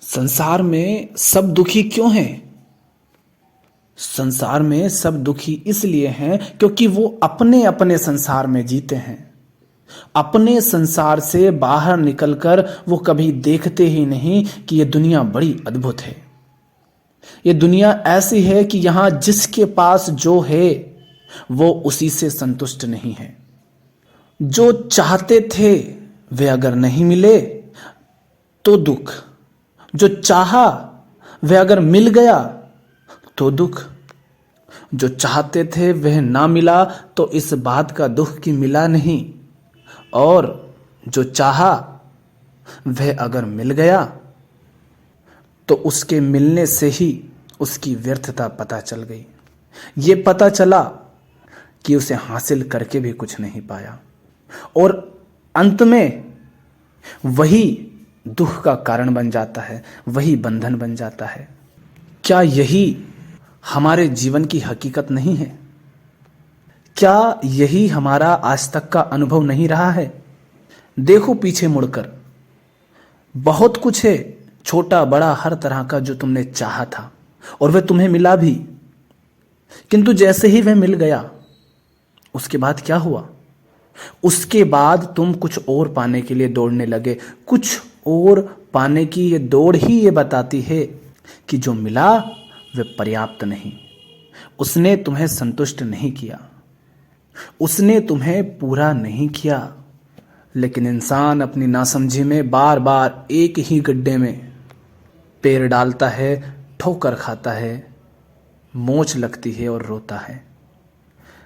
संसार में सब दुखी क्यों हैं? संसार में सब दुखी इसलिए हैं क्योंकि वो अपने अपने संसार में जीते हैं। अपने संसार से बाहर निकलकर वो कभी देखते ही नहीं कि ये दुनिया बड़ी अद्भुत है। ये दुनिया ऐसी है कि यहां जिसके पास जो है वो उसी से संतुष्ट नहीं है। जो चाहते थे वे अगर नहीं मिले तो दुख, जो चाहा वह अगर मिल गया तो दुख, जो चाहते थे वह ना मिला तो इस बात का दुख कि मिला नहीं, और जो चाहा वह अगर मिल गया तो उसके मिलने से ही उसकी व्यर्थता पता चल गई। ये पता चला कि उसे हासिल करके भी कुछ नहीं पाया और अंत में वही दुख का कारण बन जाता है, वही बंधन बन जाता है। क्या यही हमारे जीवन की हकीकत नहीं है? क्या यही हमारा आज तक का अनुभव नहीं रहा है? देखो पीछे मुड़कर, बहुत कुछ है, छोटा बड़ा हर तरह का, जो तुमने चाहा था और वह तुम्हें मिला भी, किंतु जैसे ही वह मिल गया उसके बाद क्या हुआ? उसके बाद तुम कुछ और पाने के लिए दौड़ने लगे। कुछ और पाने की ये दौड़ ही ये बताती है कि जो मिला वह पर्याप्त नहीं, उसने तुम्हें संतुष्ट नहीं किया, उसने तुम्हें पूरा नहीं किया। लेकिन इंसान अपनी नासमझी में बार बार एक ही गड्ढे में पैर डालता है, ठोकर खाता है, मोच लगती है और रोता है।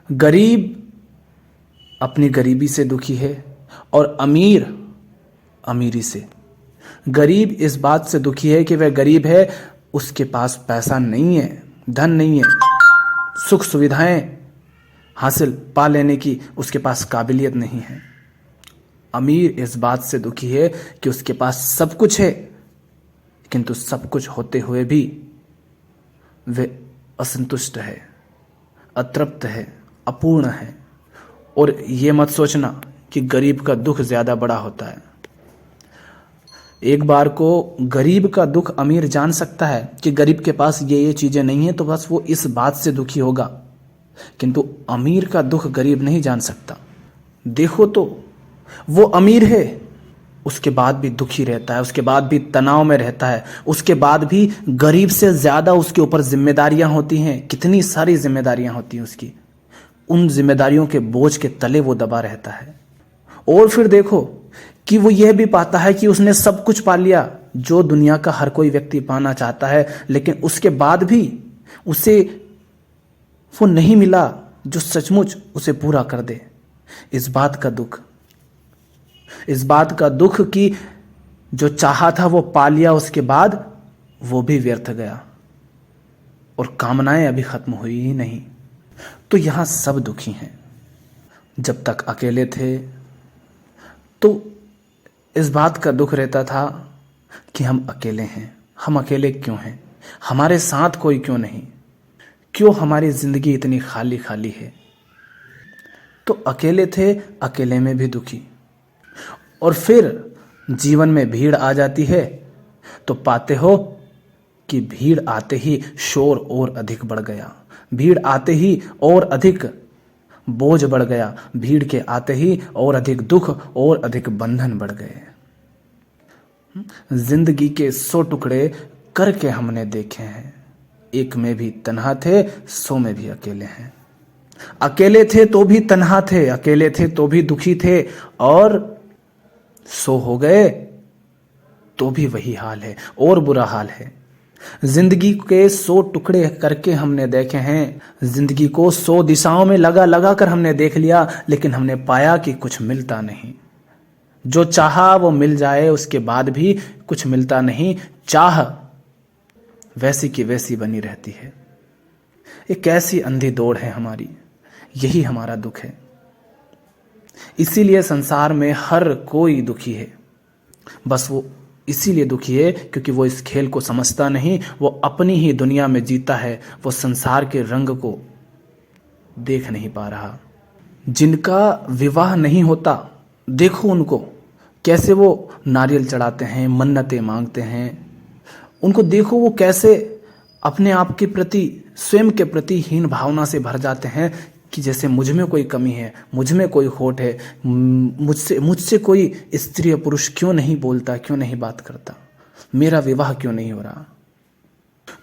गरीब अपनी गरीबी से दुखी है और अमीर अमीरी से। गरीब इस बात से दुखी है कि वह गरीब है, उसके पास पैसा नहीं है, धन नहीं है, सुख सुविधाएं हासिल पा लेने की उसके पास काबिलियत नहीं है। अमीर इस बात से दुखी है कि उसके पास सब कुछ है, किंतु सब कुछ होते हुए भी वह असंतुष्ट है, अतृप्त है, अपूर्ण है। और ये मत सोचना कि गरीब का दुख ज्यादा बड़ा होता है। एक बार को गरीब का दुख अमीर जान सकता है कि गरीब के पास ये चीजें नहीं है, तो बस वो इस बात से दुखी होगा, किंतु अमीर का दुख गरीब नहीं जान सकता। देखो तो वो अमीर है, उसके बाद भी दुखी रहता है, उसके बाद भी तनाव में रहता है, उसके बाद भी गरीब से ज्यादा उसके ऊपर जिम्मेदारियां होती हैं। कितनी सारी जिम्मेदारियां होती हैं उसकी, उन जिम्मेदारियों के बोझ के तले वो दबा रहता है। और फिर देखो कि वो यह भी पाता है कि उसने सब कुछ पा लिया जो दुनिया का हर कोई व्यक्ति पाना चाहता है, लेकिन उसके बाद भी उसे वो नहीं मिला जो सचमुच उसे पूरा कर दे। इस बात का दुख, इस बात का दुख कि जो चाहा था वो पा लिया, उसके बाद वो भी व्यर्थ गया और कामनाएं अभी खत्म हुई ही नहीं। तो यहां सब दुखी हैं। जब तक अकेले थे तो इस बात का दुख रहता था कि हम अकेले हैं। हम अकेले क्यों हैं? हमारे साथ कोई क्यों नहीं? क्यों हमारी जिंदगी इतनी खाली खाली है? तो अकेले थे, अकेले में भी दुखी। और फिर जीवन में भीड़ आ जाती है तो पाते हो कि भीड़ आते ही शोर और अधिक बढ़ गया, भीड़ आते ही और अधिक बोझ बढ़ गया, भीड़ के आते ही और अधिक दुख और अधिक बंधन बढ़ गए। जिंदगी के 100 टुकड़े करके हमने देखे हैं, एक में भी तन्हा थे, 100 में भी अकेले हैं। अकेले थे तो भी तन्हा थे, अकेले थे तो भी दुखी थे, और 100 हो गए तो भी वही हाल है और बुरा हाल है। जिंदगी के 100 टुकड़े करके हमने देखे हैं, जिंदगी को 100 दिशाओं में लगा लगा कर हमने देख लिया, लेकिन हमने पाया कि कुछ मिलता नहीं। जो चाहा वो मिल जाए, उसके बाद भी कुछ मिलता नहीं। चाह वैसी की वैसी बनी रहती है। ये कैसी अंधी दौड़ है हमारी, यही हमारा दुख है। इसीलिए संसार में हर कोई दुखी है। बस वो इसीलिए दुखी है क्योंकि वो इस खेल को समझता नहीं, वो अपनी ही दुनिया में जीता है, वो संसार के रंग को देख नहीं पा रहा। जिनका विवाह नहीं होता, देखो उनको कैसे वो नारियल चढ़ाते हैं, मन्नतें मांगते हैं, उनको देखो वो कैसे अपने आप के प्रति, स्वयं के प्रति हीन भावना से भर जाते हैं कि जैसे मुझ में कोई कमी है, मुझ में कोई खोट है, मुझसे कोई स्त्री या पुरुष क्यों नहीं बोलता, क्यों नहीं बात करता, मेरा विवाह क्यों नहीं हो रहा।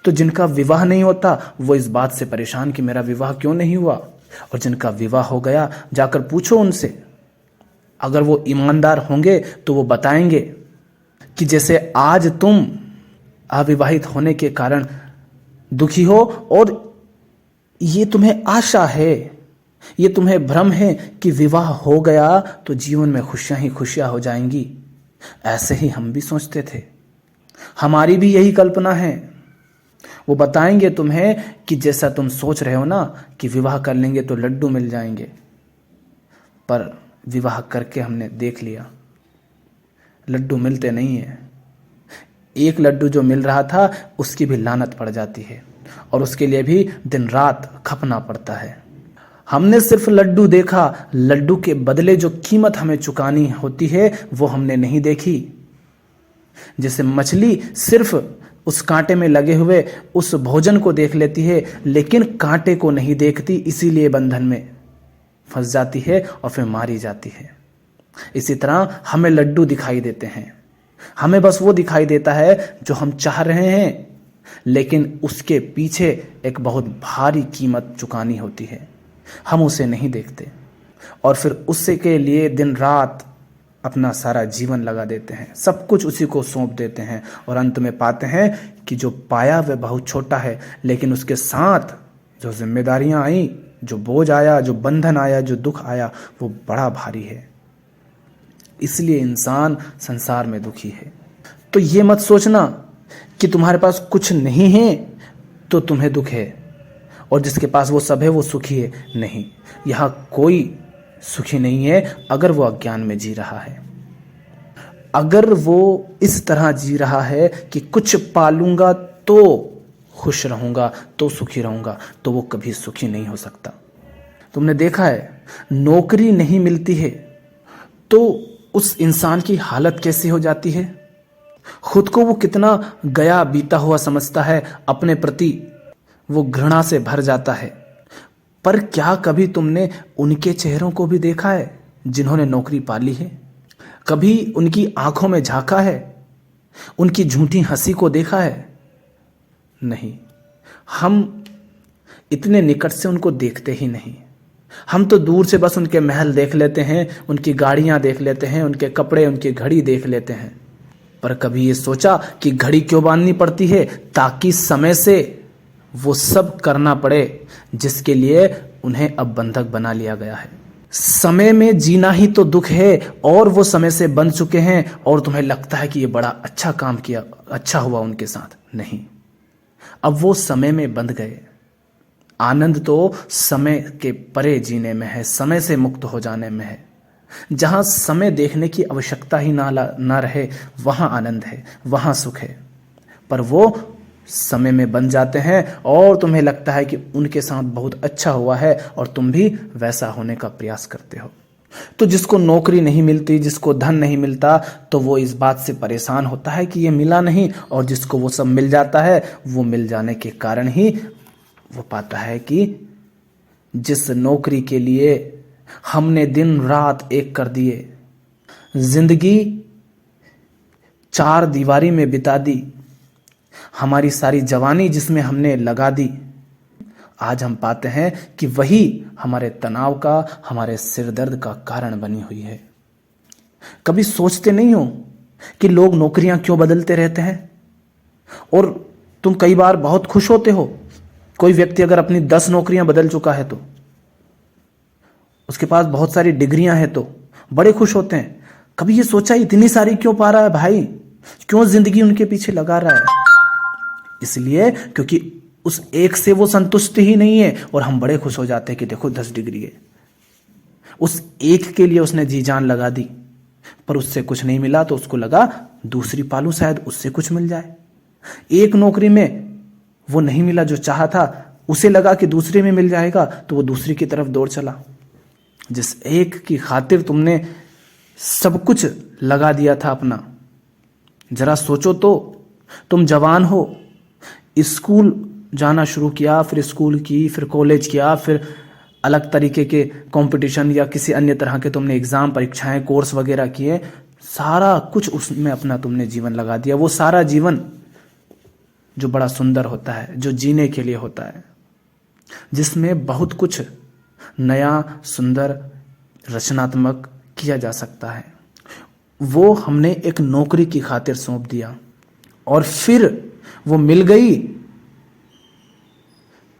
तो जिनका विवाह नहीं होता वो इस बात से परेशान कि मेरा विवाह क्यों नहीं हुआ, और जिनका विवाह हो गया जाकर पूछो उनसे, अगर वो ईमानदार होंगे तो वो बताएंगे कि जैसे आज तुम अविवाहित होने के कारण दुखी हो और ये तुम्हें आशा है, ये तुम्हें भ्रम है कि विवाह हो गया तो जीवन में खुशियां ही खुशियां हो जाएंगी, ऐसे ही हम भी सोचते थे, हमारी भी यही कल्पना है। वो बताएंगे तुम्हें कि जैसा तुम सोच रहे हो ना कि विवाह कर लेंगे तो लड्डू मिल जाएंगे, पर विवाह करके हमने देख लिया लड्डू मिलते नहीं है। एक लड्डू जो मिल रहा था उसकी भी लानत पड़ जाती है और उसके लिए भी दिन रात खपना पड़ता है। हमने सिर्फ लड्डू देखा, लड्डू के बदले जो कीमत हमें चुकानी होती है वो हमने नहीं देखी। जैसे मछली सिर्फ उस कांटे में लगे हुए उस भोजन को देख लेती है लेकिन कांटे को नहीं देखती, इसीलिए बंधन में फंस जाती है और फिर मारी जाती है। इसी तरह हमें लड्डू दिखाई देते हैं, हमें बस वो दिखाई देता है जो हम चाह रहे हैं, लेकिन उसके पीछे एक बहुत भारी कीमत चुकानी होती है, हम उसे नहीं देखते और फिर उससे के लिए दिन रात अपना सारा जीवन लगा देते हैं, सब कुछ उसी को सौंप देते हैं और अंत में पाते हैं कि जो पाया वह बहुत छोटा है, लेकिन उसके साथ जो जिम्मेदारियां आई, जो बोझ आया, जो बंधन आया, जो दुख आया वो बड़ा भारी है। इसलिए इंसान संसार में दुखी है। तो ये मत सोचना कि तुम्हारे पास कुछ नहीं है तो तुम्हें दुख है और जिसके पास वो सब है वो सुखी है। नहीं, यहां कोई सुखी नहीं है अगर वो अज्ञान में जी रहा है। अगर वो इस तरह जी रहा है कि कुछ पालूंगा तो खुश रहूंगा, तो सुखी रहूंगा, तो वो कभी सुखी नहीं हो सकता। तुमने देखा है नौकरी नहीं मिलती है तो उस इंसान की हालत कैसी हो जाती है, खुद को वो कितना गया बीता हुआ समझता है, अपने प्रति वो घृणा से भर जाता है। पर क्या कभी तुमने उनके चेहरों को भी देखा है जिन्होंने नौकरी पाली है? कभी उनकी आंखों में झांका है, उनकी झूठी हंसी को देखा है? नहीं, हम इतने निकट से उनको देखते ही नहीं। हम तो दूर से बस उनके महल देख लेते हैं, उनकी गाड़ियां देख लेते हैं, उनके कपड़े, उनकी घड़ी देख लेते हैं। पर कभी ये सोचा कि घड़ी क्यों बांधनी पड़ती है? ताकि समय से वो सब करना पड़े जिसके लिए उन्हें अब बंधक बना लिया गया है। समय में जीना ही तो दुख है और वो समय से बंध चुके हैं और तुम्हें लगता है कि ये बड़ा अच्छा काम किया, अच्छा हुआ उनके साथ। नहीं, अब वो समय में बंध गए। आनंद तो समय के परे जीने में है, समय से मुक्त हो जाने में है। जहां समय देखने की आवश्यकता ही ना रहे वहां आनंद है, वहां सुख है। पर वो समय में बन जाते हैं और तुम्हें लगता है कि उनके साथ बहुत अच्छा हुआ है और तुम भी वैसा होने का प्रयास करते हो। तो जिसको नौकरी नहीं मिलती, जिसको धन नहीं मिलता, तो वो इस बात से परेशान होता है कि ये मिला नहीं, और जिसको वो सब मिल जाता है वो मिल जाने के कारण ही वो पाता है कि जिस नौकरी के लिए हमने दिन रात एक कर दिए, जिंदगी चार दीवारी में बिता दी, हमारी सारी जवानी जिसमें हमने लगा दी, आज हम पाते हैं कि वही हमारे तनाव का, हमारे सिर दर्द का कारण बनी हुई है। कभी सोचते नहीं हो कि लोग नौकरियां क्यों बदलते रहते हैं? और तुम कई बार बहुत खुश होते हो। कोई व्यक्ति अगर अपनी 10 नौकरियां बदल चुका है तो उसके पास बहुत सारी डिग्रियां हैं तो बड़े खुश होते हैं। कभी ये सोचा इतनी सारी क्यों पा रहा है भाई? क्यों जिंदगी उनके पीछे लगा रहा है? इसलिए क्योंकि उस एक से वो संतुष्ट ही नहीं है और हम बड़े खुश हो जाते हैं कि देखो 10 डिग्री है। उस एक के लिए उसने जी जान लगा दी, पर उससे कुछ नहीं मिला तो उसको लगा दूसरी पालू, शायद उससे कुछ मिल जाए। एक नौकरी में वो नहीं मिला जो चाहा था, उसे लगा कि दूसरे में मिल जाएगा तो वो दूसरी की तरफ दौड़ चला। जिस एक की खातिर तुमने सब कुछ लगा दिया था अपना, जरा सोचो तो तुम जवान हो, स्कूल जाना शुरू किया, फिर स्कूल की, फिर कॉलेज किया, फिर अलग तरीके के कंपटीशन या किसी अन्य तरह के तुमने एग्जाम, परीक्षाएं, कोर्स वगैरह किए, सारा कुछ उसमें अपना तुमने जीवन लगा दिया। वो सारा जीवन जो बड़ा सुंदर होता है, जो जीने के लिए होता है, जिसमें बहुत कुछ नया, सुंदर, रचनात्मक किया जा सकता है, वो हमने एक नौकरी की खातिर सौंप दिया और फिर वो मिल गई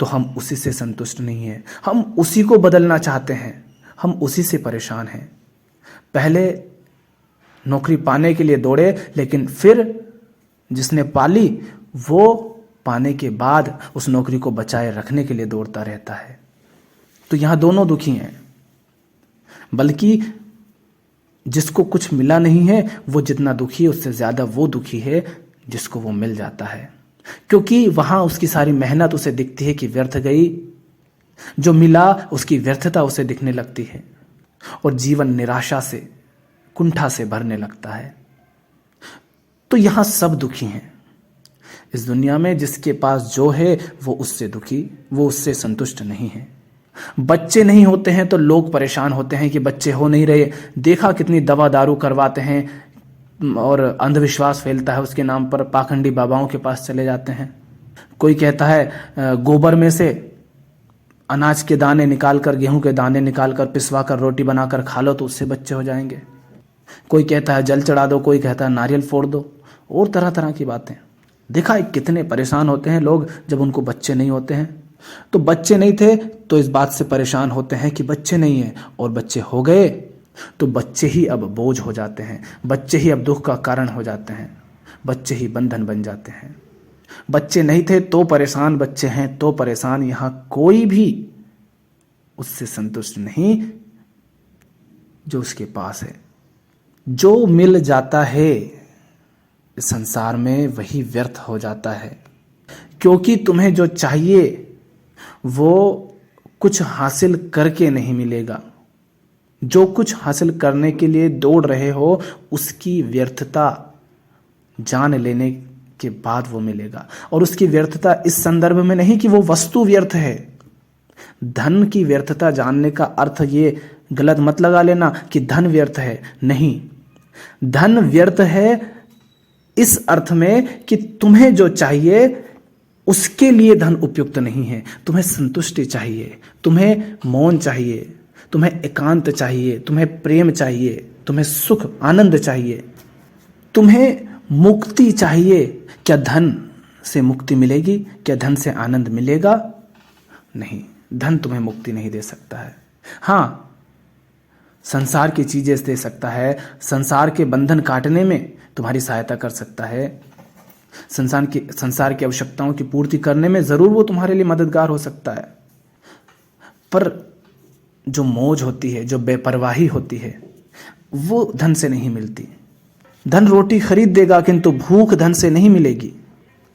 तो हम उसी से संतुष्ट नहीं हैं, हम उसी को बदलना चाहते हैं, हम उसी से परेशान हैं। पहले नौकरी पाने के लिए दौड़े, लेकिन फिर जिसने पाली वो पाने के बाद उस नौकरी को बचाए रखने के लिए दौड़ता रहता है। तो यहां दोनों दुखी हैं, बल्कि जिसको कुछ मिला नहीं है वो जितना दुखी है उससे ज्यादा वो दुखी है जिसको वो मिल जाता है, क्योंकि वहां उसकी सारी मेहनत उसे दिखती है कि व्यर्थ गई, जो मिला उसकी व्यर्थता उसे दिखने लगती है और जीवन निराशा से, कुंठा से भरने लगता है। तो यहां सब दुखी हैं इस दुनिया में। जिसके पास जो है वो उससे दुखी, वो उससे संतुष्ट नहीं है। बच्चे नहीं होते हैं तो लोग परेशान होते हैं कि बच्चे हो नहीं रहे, देखा कितनी दवा दारू करवाते हैं और अंधविश्वास फैलता है उसके नाम पर, पाखंडी बाबाओं के पास चले जाते हैं। कोई कहता है गोबर में से अनाज के दाने निकालकर, गेहूं के दाने निकालकर पिसवा कर रोटी बनाकर खा लो तो उससे बच्चे हो जाएंगे। कोई कहता है जल चढ़ा दो, कोई कहता है नारियल फोड़ दो, और तरह तरह की बातें। देखा कितने परेशान होते हैं लोग जब उनको बच्चे नहीं होते हैं। तो बच्चे नहीं थे तो इस बात से परेशान होते हैं कि बच्चे नहीं हैं, और बच्चे हो गए तो बच्चे ही अब बोझ हो जाते हैं, बच्चे ही अब दुख का कारण हो जाते हैं, बच्चे ही बंधन बन जाते हैं। बच्चे नहीं थे तो परेशान, बच्चे हैं तो परेशान। यहां कोई भी उससे संतुष्ट नहीं जो उसके पास है। जो मिल जाता है इस संसार में वही व्यर्थ हो जाता है, क्योंकि तुम्हें जो चाहिए वो कुछ हासिल करके नहीं मिलेगा। जो कुछ हासिल करने के लिए दौड़ रहे हो उसकी व्यर्थता जान लेने के बाद वो मिलेगा। और उसकी व्यर्थता इस संदर्भ में नहीं कि वो वस्तु व्यर्थ है। धन की व्यर्थता जानने का अर्थ ये गलत मत लगा लेना कि धन व्यर्थ है, नहीं। धन व्यर्थ है इस अर्थ में कि तुम्हें जो चाहिए उसके लिए धन उपयुक्त नहीं है। तुम्हें संतुष्टि चाहिए, तुम्हें मौन चाहिए, तुम्हें एकांत चाहिए, तुम्हें प्रेम चाहिए, तुम्हें सुख आनंद चाहिए, तुम्हें मुक्ति चाहिए। क्या धन से मुक्ति मिलेगी? क्या धन से आनंद मिलेगा? नहीं, धन तुम्हें मुक्ति नहीं दे सकता है। हाँ, संसार की चीजें दे सकता है, संसार के बंधन काटने में तुम्हारी सहायता कर सकता है, संसार की आवश्यकताओं की पूर्ति करने में जरूर वो तुम्हारे लिए मददगार हो सकता है। पर जो मौज होती है, जो बेपरवाही होती है, वो धन से नहीं मिलती। धन रोटी खरीद देगा किंतु भूख धन से नहीं मिलेगी,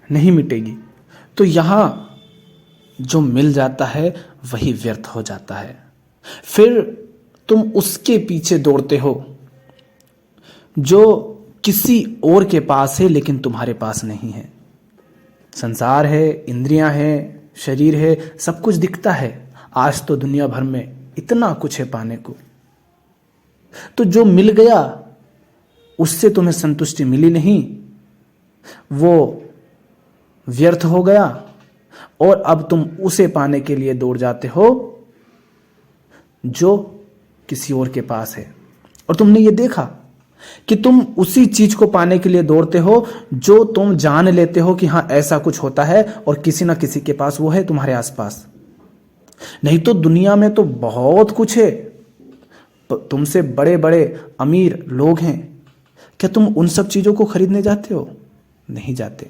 नहीं मिटेगी। तो यहां जो मिल जाता है वही व्यर्थ हो जाता है। फिर तुम उसके पीछे दौड़ते हो जो किसी और के पास है लेकिन तुम्हारे पास नहीं है। संसार है, इंद्रियां हैं, शरीर है, सब कुछ दिखता है। आज तो दुनिया भर में इतना कुछ है पाने को। तो जो मिल गया उससे तुम्हें संतुष्टि मिली नहीं, वो व्यर्थ हो गया, और अब तुम उसे पाने के लिए दौड़ जाते हो जो किसी और के पास है। और तुमने ये देखा कि तुम उसी चीज को पाने के लिए दौड़ते हो जो तुम जान लेते हो कि हाँ ऐसा कुछ होता है और किसी ना किसी के पास वो है तुम्हारे आसपास। नहीं तो दुनिया में तो बहुत कुछ है, तुमसे बड़े बड़े अमीर लोग हैं। क्या तुम उन सब चीजों को खरीदने जाते हो? नहीं जाते।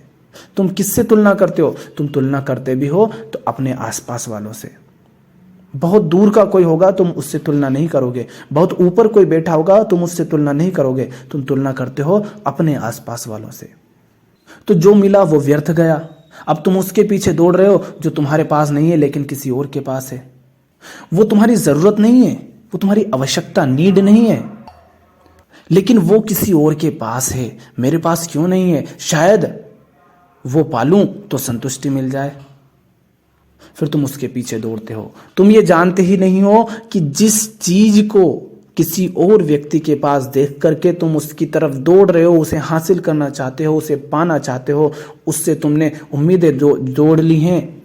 तुम किससे तुलना करते हो? तुम तुलना करते भी हो तो अपने आसपास वालों से। बहुत दूर का कोई होगा तुम उससे तुलना नहीं करोगे, बहुत ऊपर कोई बैठा होगा तुम उससे तुलना नहीं करोगे, तुम तुलना करते हो अपने आसपास वालों से। तो जो मिला वो व्यर्थ गया। अब तुम उसके पीछे दौड़ रहे हो जो तुम्हारे पास नहीं है लेकिन किसी और के पास है। वो तुम्हारी जरूरत नहीं है, वो तुम्हारी आवश्यकता, नीड नहीं है, लेकिन वो किसी और के पास है। मेरे पास क्यों नहीं है? शायद वो पालूं तो संतुष्टि मिल जाए, फिर तुम उसके पीछे दौड़ते हो। तुम ये जानते ही नहीं हो कि जिस चीज को किसी और व्यक्ति के पास देख करके तुम उसकी तरफ दौड़ रहे हो, उसे हासिल करना चाहते हो, उसे पाना चाहते हो, उससे तुमने उम्मीदें जोड़ ली हैं,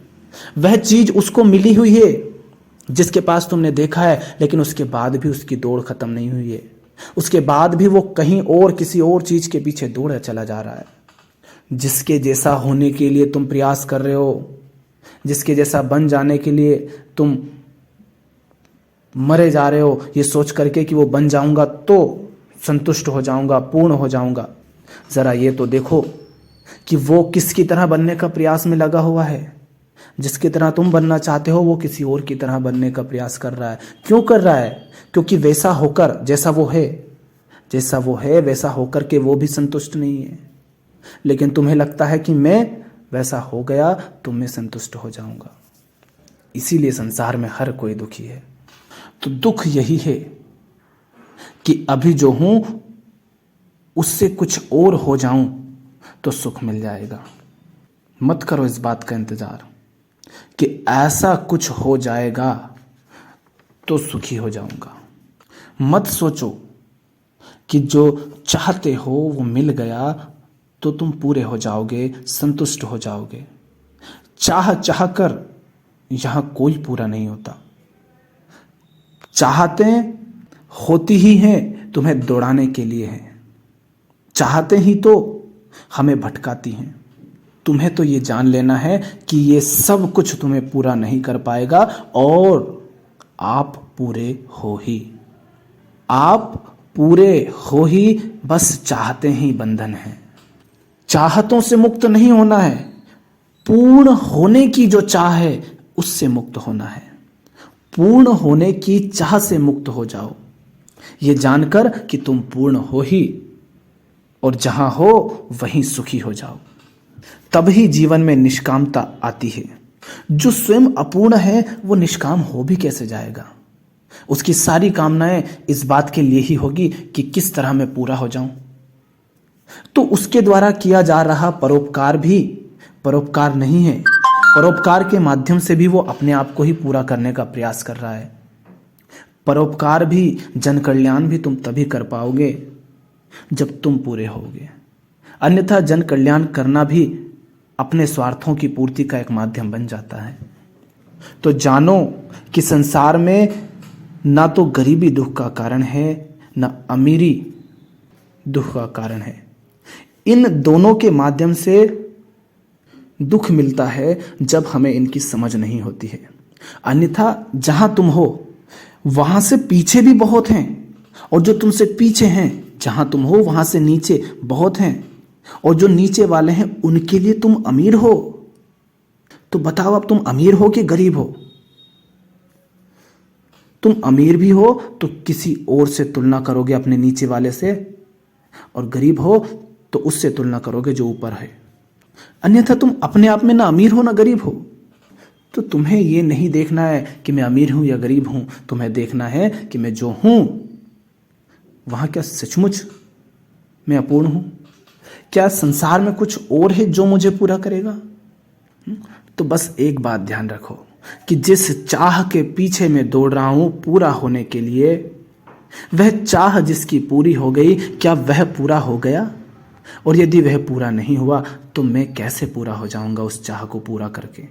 वह चीज उसको मिली हुई है जिसके पास तुमने देखा है, लेकिन उसके बाद भी उसकी दौड़ खत्म नहीं हुई है। उसके बाद भी वो कहीं और किसी और चीज के पीछे दौड़ चला जा रहा है। जिसके जैसा होने के लिए तुम प्रयास कर रहे हो, जिसके जैसा बन जाने के लिए तुम मरे जा रहे हो, ये सोच करके कि वो बन जाऊंगा तो संतुष्ट हो जाऊंगा, पूर्ण हो जाऊंगा। जरा ये तो देखो कि वो किसकी तरह बनने का प्रयास में लगा हुआ है। जिसकी तरह तुम बनना चाहते हो वो किसी और की तरह बनने का प्रयास कर रहा है। क्यों कर रहा है? क्योंकि वैसा होकर जैसा वो है वैसा होकर के वो भी संतुष्ट नहीं है। लेकिन तुम्हें लगता है कि मैं वैसा हो गया तो मैं संतुष्ट हो जाऊंगा। इसीलिए संसार में हर कोई दुखी है। तो दुख यही है कि अभी जो हूं उससे कुछ और हो जाऊं तो सुख मिल जाएगा। मत करो इस बात का इंतजार कि ऐसा कुछ हो जाएगा तो सुखी हो जाऊंगा। मत सोचो कि जो चाहते हो वो मिल गया तो तुम पूरे हो जाओगे, संतुष्ट हो जाओगे। चाह कर यहां कोई पूरा नहीं होता। चाहते होती ही हैं, तुम्हें दौड़ाने के लिए हैं। चाहते ही तो हमें भटकाती हैं। तुम्हें तो ये जान लेना है कि ये सब कुछ तुम्हें पूरा नहीं कर पाएगा और आप पूरे हो ही। आप पूरे हो ही, बस चाहते ही बंधन है। चाहतों से मुक्त नहीं होना है, पूर्ण होने की जो चाह है उससे मुक्त होना है। पूर्ण होने की चाह से मुक्त हो जाओ, ये जानकर कि तुम पूर्ण हो ही, और जहां हो वहीं सुखी हो जाओ। तभी जीवन में निष्कामता आती है। जो स्वयं अपूर्ण है वो निष्काम हो भी कैसे जाएगा? उसकी सारी कामनाएं इस बात के लिए ही होगी कि किस तरह मैं पूरा हो जाऊं। तो उसके द्वारा किया जा रहा परोपकार भी परोपकार नहीं है। परोपकार के माध्यम से भी वो अपने आप को ही पूरा करने का प्रयास कर रहा है। परोपकार भी, जन कल्याण भी तुम तभी कर पाओगे जब तुम पूरे होगे। अन्यथा जन कल्याण करना भी अपने स्वार्थों की पूर्ति का एक माध्यम बन जाता है। तो जानो कि संसार में ना तो गरीबी दुख का कारण है, ना अमीरी दुख का कारण है। इन दोनों के माध्यम से दुख मिलता है जब हमें इनकी समझ नहीं होती है। अन्यथा जहां तुम हो वहां से पीछे भी बहुत हैं, और जो तुमसे पीछे हैं, जहां तुम हो वहां से नीचे बहुत हैं, और जो नीचे वाले हैं उनके लिए तुम अमीर हो। तो बताओ अब तुम अमीर हो कि गरीब हो? तुम अमीर भी हो तो किसी और से तुलना करोगे अपने नीचे वाले से, और गरीब हो तो उससे तुलना करोगे जो ऊपर है। अन्यथा तुम अपने आप में ना अमीर हो ना गरीब हो। तो तुम्हें यह नहीं देखना है कि मैं अमीर हूं या गरीब हूं, तुम्हें देखना है कि मैं जो हूं वहां क्या सचमुच मैं अपूर्ण हूं? क्या संसार में कुछ और है जो मुझे पूरा करेगा? तो बस एक बात ध्यान रखो कि जिस चाह के पीछे मैं दौड़ रहा हूं पूरा होने के लिए, वह चाह जिसकी पूरी हो गई, क्या वह पूरा हो गया? और यदि वह पूरा नहीं हुआ तो मैं कैसे पूरा हो जाऊंगा उस चाह को पूरा करके?